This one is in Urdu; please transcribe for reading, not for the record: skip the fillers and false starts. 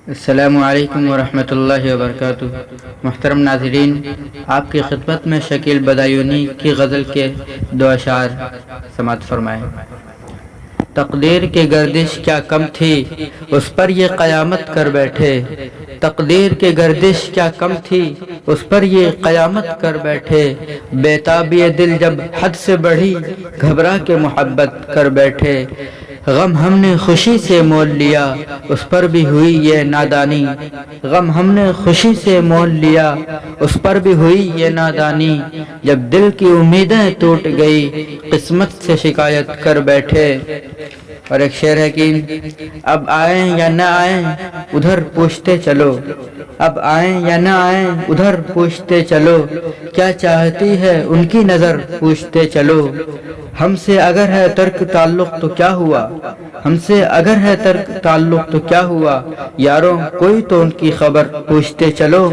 السلام علیکم ورحمتہ اللہ وبرکاتہ۔ محترم ناظرین، آپ کی خدمت میں شکیل بدایونی کی غزل کے دو اشعار سماعت فرمائیں۔ تقدیر کے گردش کیا کم تھی، اس پر یہ قیامت کر بیٹھے۔ تقدیر کے گردش کیا کم تھی، اس پر یہ قیامت کر بیٹھے۔ بتابئی دل جب حد سے بڑھی، گھبرا کے محبت کر بیٹھے۔ غم ہم نے خوشی سے مول لیا، اس پر بھی ہوئی یہ نادانی۔ غم ہم نے خوشی سے مول لیا، اس پر بھی ہوئی یہ نادانی۔ جب دل کی امیدیں ٹوٹ گئی، قسمت سے شکایت کر بیٹھے۔ اور ایک شعر ہے کہ اب آئیں یا نہ آئیں ادھر پوچھتے چلو، اب آئیں یا نہ آئیں ادھر پوچھتے چلو، کیا چاہتی ہے ان کی نظر پوچھتے چلو۔ ہم سے اگر ہے ترک تعلق تو کیا ہوا، ہم سے اگر ہے ترک تعلق تو کیا ہوا، یاروں کوئی تو ان کی خبر پوچھتے چلو۔